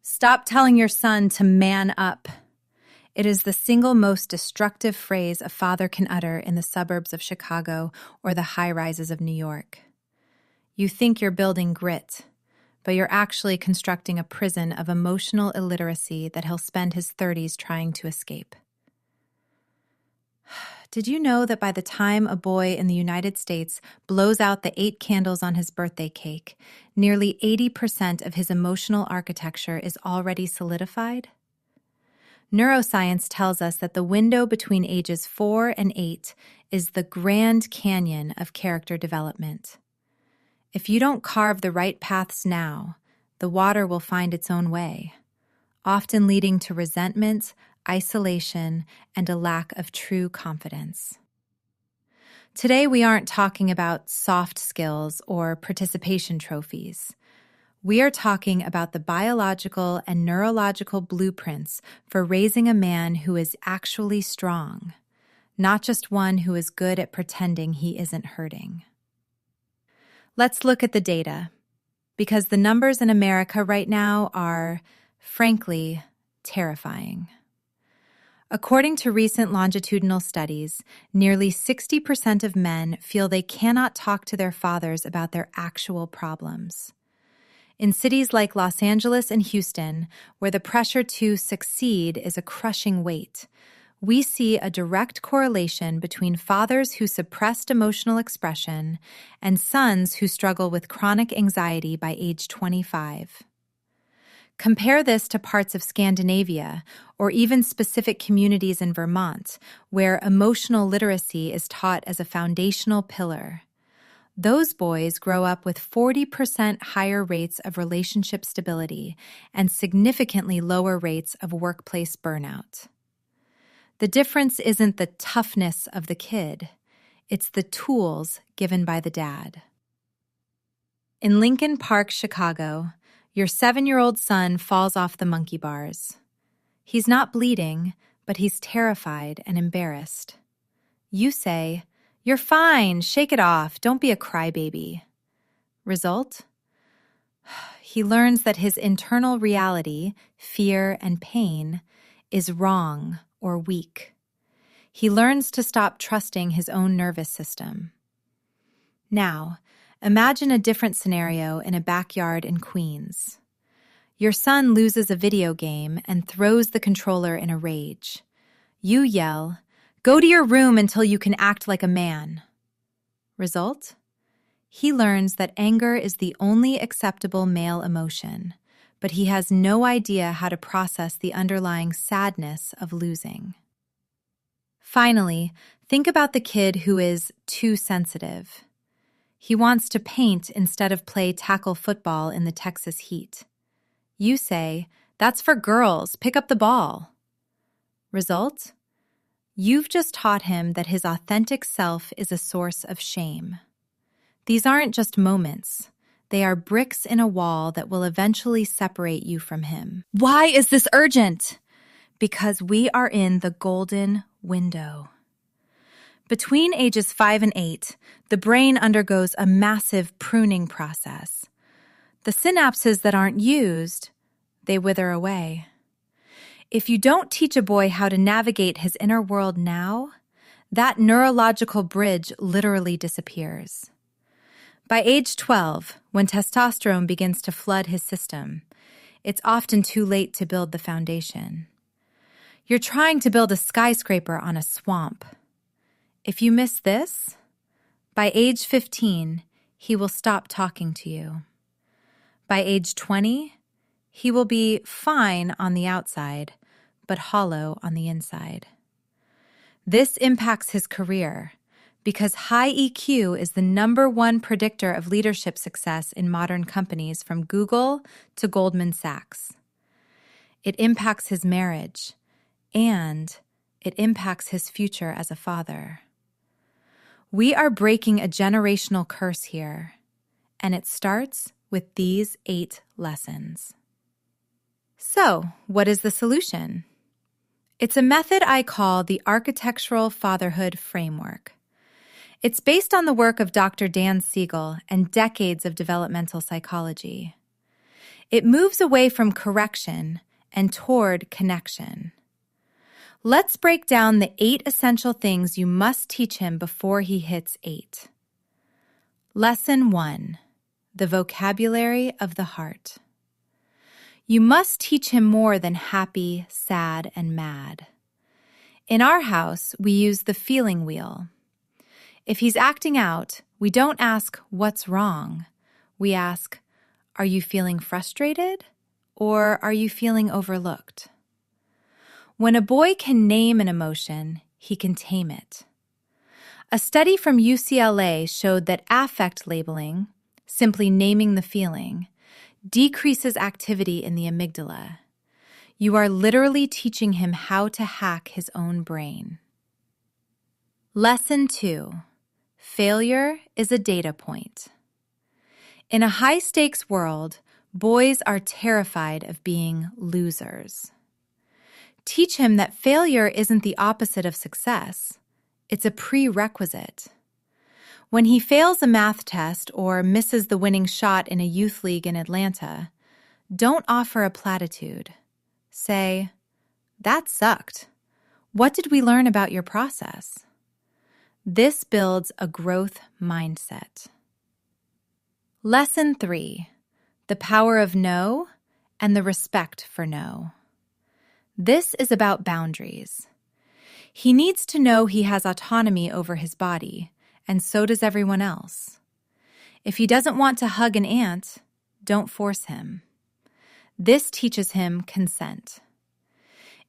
Stop telling your son to man up. It is the single most destructive phrase a father can utter in the suburbs of Chicago or the high-rises of New York. You think you're building grit, but you're actually constructing a prison of emotional illiteracy that he'll spend his 30s trying to escape. Did you know that by the time a boy in the United States blows out the 8 candles on his birthday cake, nearly 80% of his emotional architecture is already solidified? Neuroscience tells us that the window between ages 4 and 8 is the Grand Canyon of character development. If you don't carve the right paths now, the water will find its own way, often leading to resentment, isolation, and a lack of true confidence. Today, we aren't talking about soft skills or participation trophies. We are talking about the biological and neurological blueprints for raising a man who is actually strong, not just one who is good at pretending he isn't hurting. Let's look at the data, because the numbers in America right now are, frankly, terrifying. According to recent longitudinal studies, nearly 60% of men feel they cannot talk to their fathers about their actual problems. In cities like Los Angeles and Houston, where the pressure to succeed is a crushing weight, we see a direct correlation between fathers who suppressed emotional expression and sons who struggle with chronic anxiety by age 25. Compare this to parts of Scandinavia or even specific communities in Vermont, where emotional literacy is taught as a foundational pillar. Those boys grow up with 40% higher rates of relationship stability and significantly lower rates of workplace burnout. The difference isn't the toughness of the kid, it's the tools given by the dad. In Lincoln Park, Chicago, your 7-year-old son falls off the monkey bars. He's not bleeding, but he's terrified and embarrassed. You say, "You're fine, shake it off, don't be a crybaby." Result? He learns that his internal reality, fear and pain, is wrong or weak. He learns to stop trusting his own nervous system. Now, imagine a different scenario in a backyard in Queens. Your son loses a video game and throws the controller in a rage. You yell, "Go to your room until you can act like a man." Result? He learns that anger is the only acceptable male emotion, but he has no idea how to process the underlying sadness of losing. Finally, think about the kid who is too sensitive. He wants to paint instead of play tackle football in the Texas heat. You say, "That's for girls, pick up the ball." Result? You've just taught him that his authentic self is a source of shame. These aren't just moments. They are bricks in a wall that will eventually separate you from him. Why is this urgent? Because we are in the golden window. Between ages 5 and 8, the brain undergoes a massive pruning process. The synapses that aren't used, they wither away. If you don't teach a boy how to navigate his inner world now, that neurological bridge literally disappears. By age 12, when testosterone begins to flood his system, it's often too late to build the foundation. You're trying to build a skyscraper on a swamp. If you miss this, by age 15, he will stop talking to you. By age 20, he will be fine on the outside, but hollow on the inside. This impacts his career because high EQ is the #1 predictor of leadership success in modern companies from Google to Goldman Sachs. It impacts his marriage, and it impacts his future as a father. We are breaking a generational curse here, and it starts with these 8 lessons. So, what is the solution? It's a method I call the Architectural Fatherhood framework. It's based on the work of Dr. Dan Siegel and decades of developmental psychology. It moves away from correction and toward connection. Let's break down the 8 essential things you must teach him before he hits 8. Lesson 1. The vocabulary of the heart. You must teach him more than happy, sad, and mad. In our house, we use the feeling wheel. If he's acting out, we don't ask, "What's wrong?" We ask, "Are you feeling frustrated?" or "Are you feeling overlooked?" When a boy can name an emotion, he can tame it. A study from UCLA showed that affect labeling, simply naming the feeling, decreases activity in the amygdala. You are literally teaching him how to hack his own brain. Lesson 2. Failure is a data point. In a high-stakes world, boys are terrified of being losers. Teach him that failure isn't the opposite of success. It's a prerequisite. When he fails a math test or misses the winning shot in a youth league in Atlanta, don't offer a platitude. Say, "That sucked. What did we learn about your process?" This builds a growth mindset. Lesson 3. The power of no and the respect for no. This is about boundaries. He needs to know he has autonomy over his body, and so does everyone else. If he doesn't want to hug an ant, don't force him. This teaches him consent.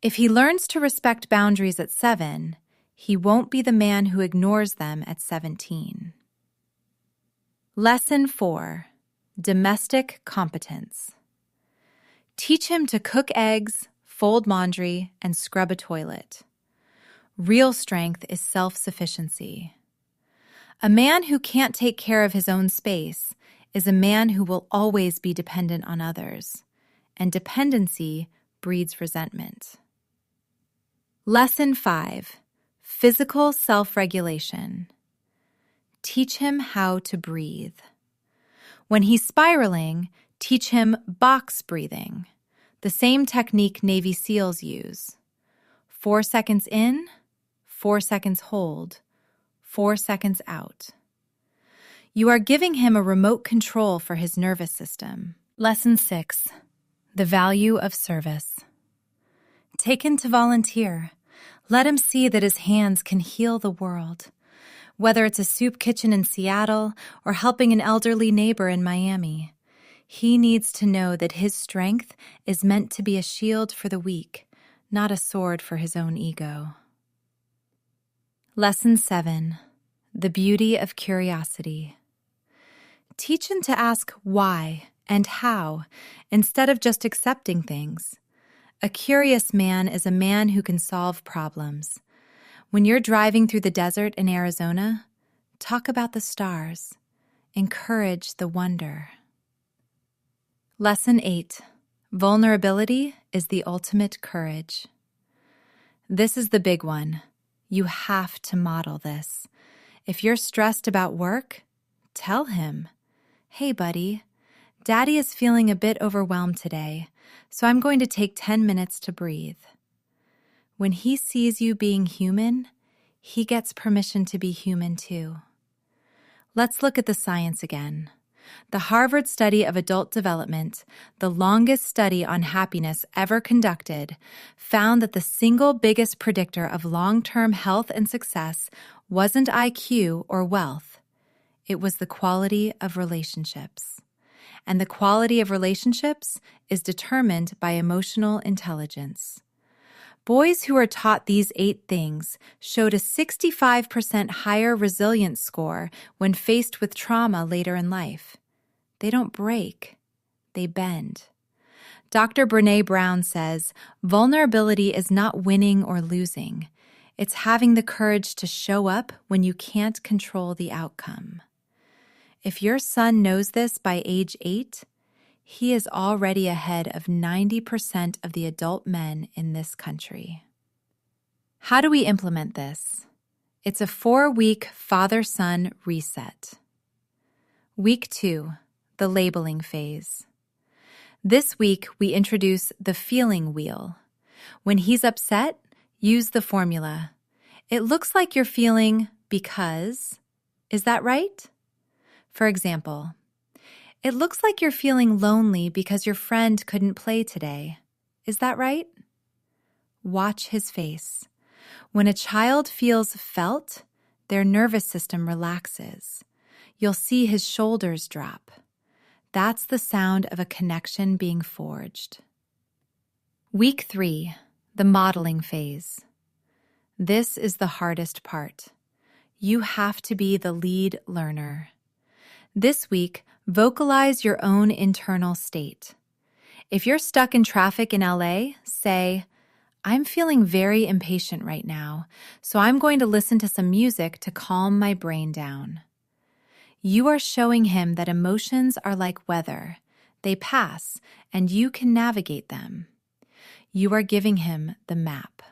If he learns to respect boundaries at 7, he won't be the man who ignores them at 17. Lesson 4. Domestic competence. Teach him to cook eggs, fold laundry, and scrub a toilet. Real strength is self-sufficiency. A man who can't take care of his own space is a man who will always be dependent on others, and dependency breeds resentment. Lesson 5. Physical self-regulation. Teach him how to breathe. When he's spiraling, teach him box breathing, the same technique Navy SEALs use. 4 seconds in, 4 seconds hold, 4 seconds out. You are giving him a remote control for his nervous system. Lesson 6. The value of service. Take him to volunteer. Let him see that his hands can heal the world. Whether it's a soup kitchen in Seattle or helping an elderly neighbor in Miami, he needs to know that his strength is meant to be a shield for the weak, not a sword for his own ego. Lesson 7. The beauty of curiosity. Teach him to ask why and how instead of just accepting things. A curious man is a man who can solve problems. When you're driving through the desert in Arizona, talk about the stars. Encourage the wonder. Lesson 8. Vulnerability is the ultimate courage. This is the big one. You have to model this. If you're stressed about work, tell him, "Hey, buddy, Daddy is feeling a bit overwhelmed today, so I'm going to take 10 minutes to breathe." When he sees you being human, he gets permission to be human too. Let's look at the science again. The Harvard Study of Adult Development, the longest study on happiness ever conducted, found that the single biggest predictor of long-term health and success wasn't IQ or wealth. It was the quality of relationships. And the quality of relationships is determined by emotional intelligence. Boys who are taught these 8 things showed a 65% higher resilience score when faced with trauma later in life. They don't break, they bend. Dr. Brené Brown says, vulnerability is not winning or losing. It's having the courage to show up when you can't control the outcome. If your son knows this by age 8, he is already ahead of 90% of the adult men in this country. How do we implement this? It's a 4-week father-son reset. Week 2, the labeling phase. This week, we introduce the feeling wheel. When he's upset, use the formula. It looks like you're feeling because. Is that right? For example, it looks like you're feeling lonely because your friend couldn't play today. Is that right? Watch his face. When a child feels felt, their nervous system relaxes. You'll see his shoulders drop. That's the sound of a connection being forged. Week 3, the modeling phase. This is the hardest part. You have to be the lead learner. This week, vocalize your own internal state. If you're stuck in traffic in LA, say, I'm feeling very impatient right now, so I'm going to listen to some music to calm my brain down. You are showing him that emotions are like weather. They pass, and you can navigate them. You are giving him the map.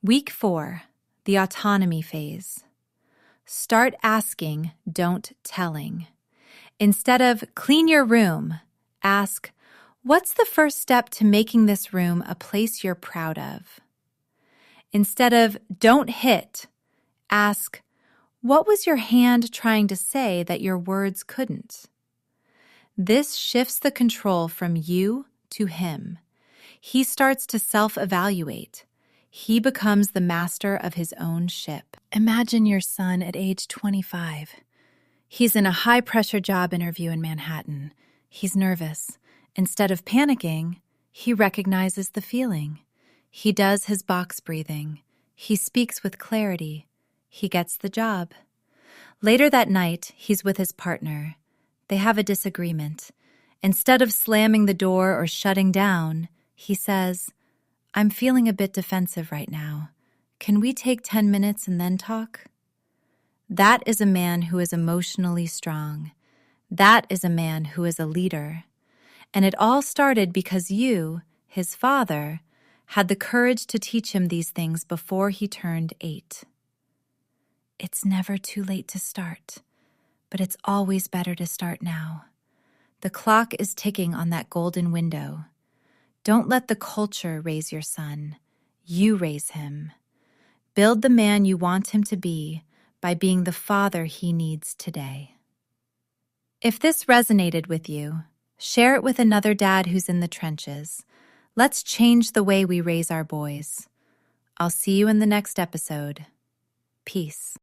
Week 4, the autonomy phase. Start asking, don't telling. Instead of clean your room, ask, what's the first step to making this room a place you're proud of? Instead of don't hit, ask, what was your hand trying to say that your words couldn't? This shifts the control from you to him. He starts to self-evaluate. He becomes the master of his own ship. Imagine your son at age 25. He's in a high-pressure job interview in Manhattan. He's nervous. Instead of panicking, he recognizes the feeling. He does his box breathing. He speaks with clarity. He gets the job. Later that night, he's with his partner. They have a disagreement. Instead of slamming the door or shutting down, he says, I'm feeling a bit defensive right now. Can we take 10 minutes and then talk? That is a man who is emotionally strong. That is a man who is a leader. And it all started because you, his father, had the courage to teach him these things before he turned 8. It's never too late to start, but it's always better to start now. The clock is ticking on that golden window. Don't let the culture raise your son. You raise him. Build the man you want him to be by being the father he needs today. If this resonated with you, share it with another dad who's in the trenches. Let's change the way we raise our boys. I'll see you in the next episode. Peace.